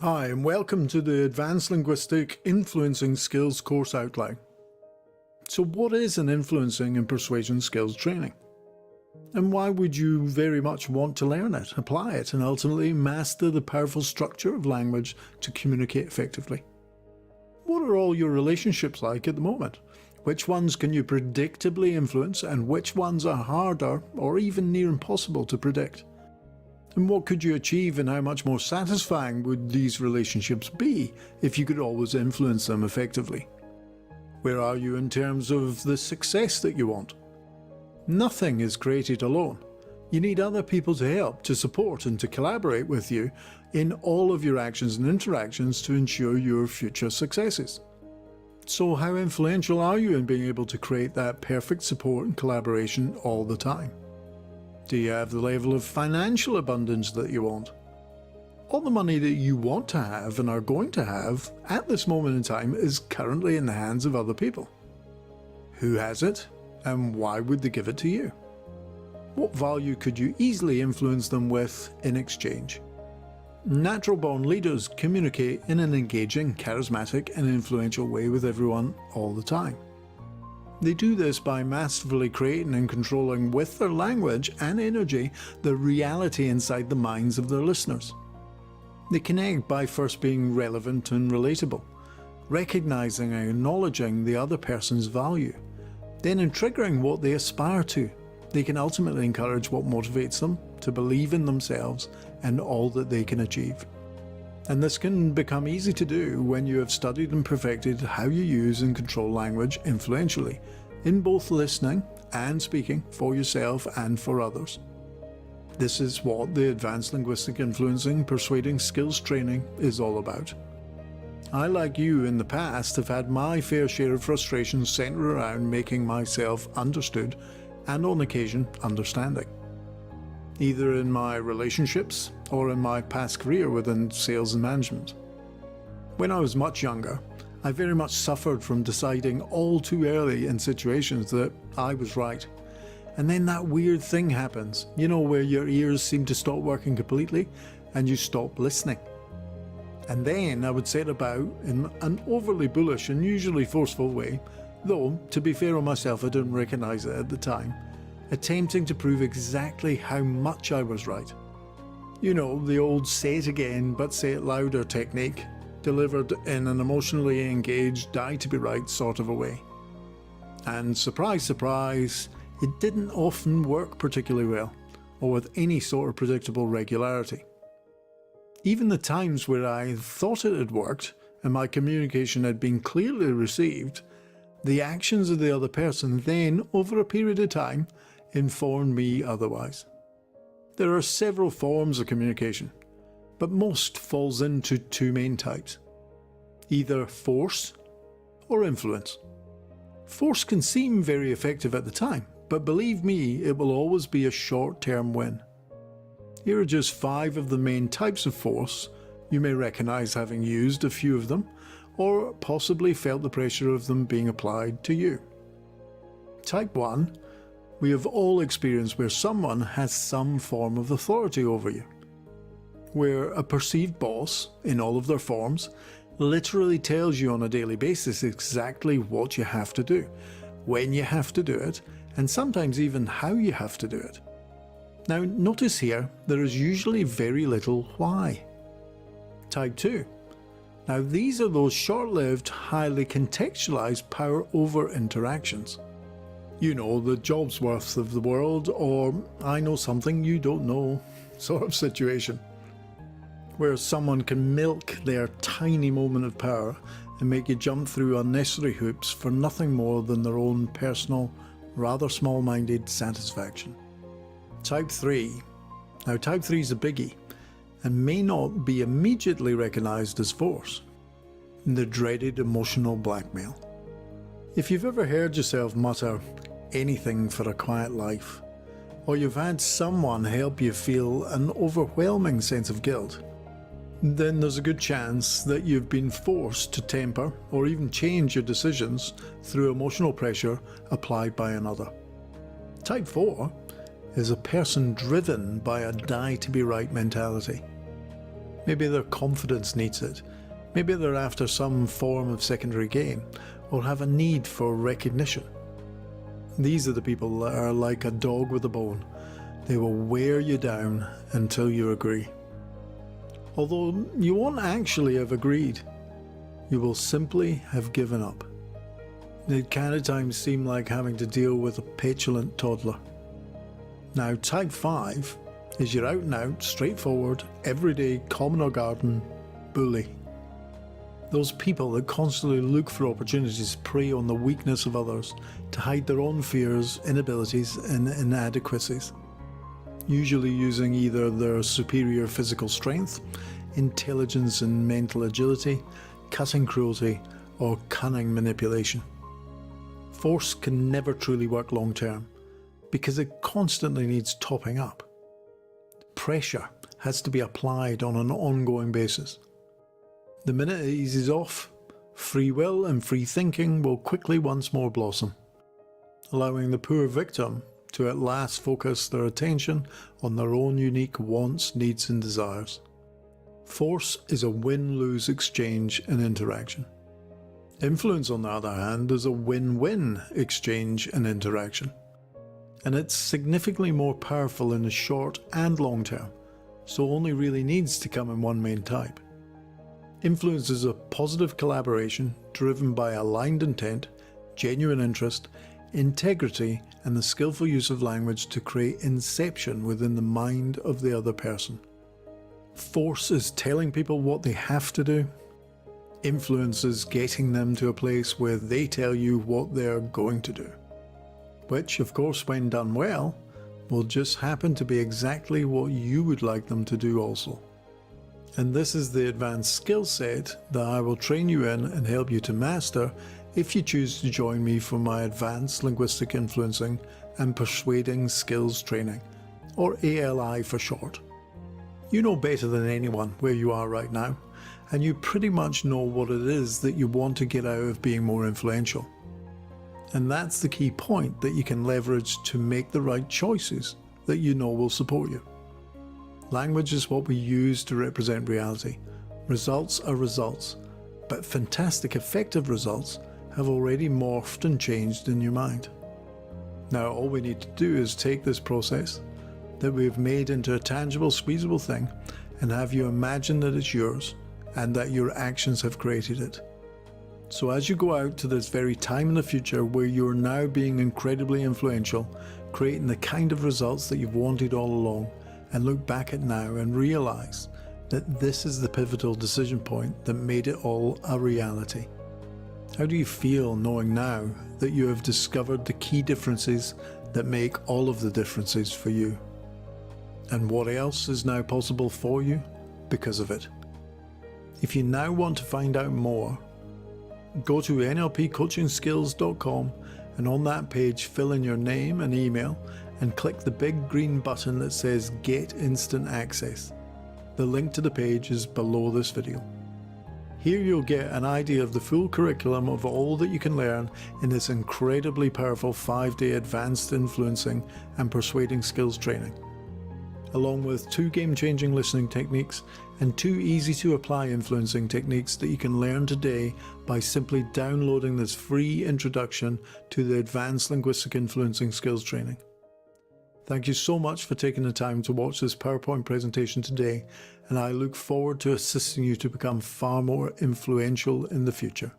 Hi, and welcome to the Advanced Linguistic Influencing Skills course outline. So what is an influencing and persuasion skills training? And why would you very much want to learn it, apply it, and ultimately master the powerful structure of language to communicate effectively? What are all your relationships like at the moment? Which ones can you predictably influence, and which ones are harder or even near impossible to predict? And what could you achieve, and how much more satisfying would these relationships be if you could always influence them effectively? Where are you in terms of the success that you want? Nothing is created alone. You need other people to help, to support and to collaborate with you in all of your actions and interactions to ensure your future successes. So how influential are you in being able to create that perfect support and collaboration all the time? Do you have the level of financial abundance that you want? All the money that you want to have and are going to have at this moment in time is currently in the hands of other people. Who has it, and why would they give it to you? What value could you easily influence them with in exchange? Natural-born leaders communicate in an engaging, charismatic and influential way with everyone all the time. They do this by masterfully creating and controlling with their language and energy the reality inside the minds of their listeners. They connect by first being relevant and relatable, recognizing and acknowledging the other person's value. Then in triggering what they aspire to, they can ultimately encourage what motivates them to believe in themselves and all that they can achieve. And this can become easy to do when you have studied and perfected how you use and control language influentially, in both listening and speaking for yourself and for others. This is what the Advanced Linguistic Influencing Persuading Skills Training is all about. I, like you in the past, have had my fair share of frustrations centered around making myself understood and on occasion understanding. Either in my relationships or in my past career within sales and management. When I was much younger, I very much suffered from deciding all too early in situations that I was right. And then that weird thing happens, where your ears seem to stop working completely and you stop listening. And then I would set about in an overly bullish and usually forceful way, though to be fair on myself I didn't recognise it at the time, attempting to prove exactly how much I was right. The old say it again but say it louder technique, delivered in an emotionally engaged, die to be right sort of a way. And surprise, surprise, it didn't often work particularly well, or with any sort of predictable regularity. Even the times where I thought it had worked, and my communication had been clearly received, the actions of the other person then, over a period of time, informed me otherwise. There are several forms of communication, but most falls into two main types. Either force or influence. Force can seem very effective at the time, but believe me, it will always be a short-term win. Here are just 5 of the main types of force. You may recognise having used a few of them, or possibly felt the pressure of them being applied to you. Type 1. We have all experienced where someone has some form of authority over you. Where a perceived boss, in all of their forms, literally tells you on a daily basis exactly what you have to do, when you have to do it, and sometimes even how you have to do it. Now notice here, there is usually very little why. Type 2. Now these are those short-lived, highly contextualized power over interactions. The Jobsworth of the world, or I know something you don't know sort of situation. Where someone can milk their tiny moment of power and make you jump through unnecessary hoops for nothing more than their own personal, rather small-minded satisfaction. Type 3. Now type 3 is a biggie, and may not be immediately recognised as force. The dreaded emotional blackmail. If you've ever heard yourself mutter, anything for a quiet life, or you've had someone help you feel an overwhelming sense of guilt, then there's a good chance that you've been forced to temper or even change your decisions through emotional pressure applied by another. Type 4 is a person driven by a die to be right mentality. Maybe their confidence needs it. Maybe they're after some form of secondary gain, or have a need for recognition. These are the people that are like a dog with a bone. They will wear you down until you agree. Although you won't actually have agreed, you will simply have given up. It can at times seem like having to deal with a petulant toddler. Now, type 5 is your out and out, straightforward, everyday, common or garden bully. Those people that constantly look for opportunities to prey on the weakness of others, to hide their own fears, inabilities and inadequacies, usually using either their superior physical strength, intelligence and mental agility, cutting cruelty, or cunning manipulation. Force can never truly work long term, because it constantly needs topping up. Pressure has to be applied on an ongoing basis. The minute it eases off, free will and free thinking will quickly once more blossom, allowing the poor victim to at last focus their attention on their own unique wants, needs and desires. Force is a win-lose exchange and interaction. Influence, on the other hand, is a win-win exchange and interaction. And it's significantly more powerful in the short and long term, so only really needs to come in one main type. Influence is a positive collaboration driven by aligned intent, genuine interest, integrity, and the skillful use of language to create inception within the mind of the other person. Force is telling people what they have to do. Influence is getting them to a place where they tell you what they're going to do. Which, of course, when done well, will just happen to be exactly what you would like them to do also. And this is the advanced skill set that I will train you in and help you to master if you choose to join me for my Advanced Linguistic Influencing and Persuading Skills Training, or ALI for short. You know better than anyone where you are right now, and you pretty much know what it is that you want to get out of being more influential. And that's the key point that you can leverage to make the right choices that you know will support you. Language is what we use to represent reality. Results are results, but fantastic effective results have already morphed and changed in your mind. Now all we need to do is take this process that we've made into a tangible, squeezable thing and have you imagine that it's yours and that your actions have created it. So as you go out to this very time in the future where you're now being incredibly influential, creating the kind of results that you've wanted all along, and look back at now and realize that this is the pivotal decision point that made it all a reality. How do you feel knowing now that you have discovered the key differences that make all of the differences for you? And what else is now possible for you because of it? If you now want to find out more, go to nlpcoachingskills.com and on that page fill in your name and email and click the big green button that says Get Instant Access. The link to the page is below this video. Here you'll get an idea of the full curriculum of all that you can learn in this incredibly powerful 5-day advanced influencing and persuading skills training, along with 2 game-changing listening techniques and 2 easy-to-apply influencing techniques that you can learn today by simply downloading this free introduction to the Advanced Linguistic Influencing Skills Training. Thank you so much for taking the time to watch this PowerPoint presentation today, and I look forward to assisting you to become far more influential in the future.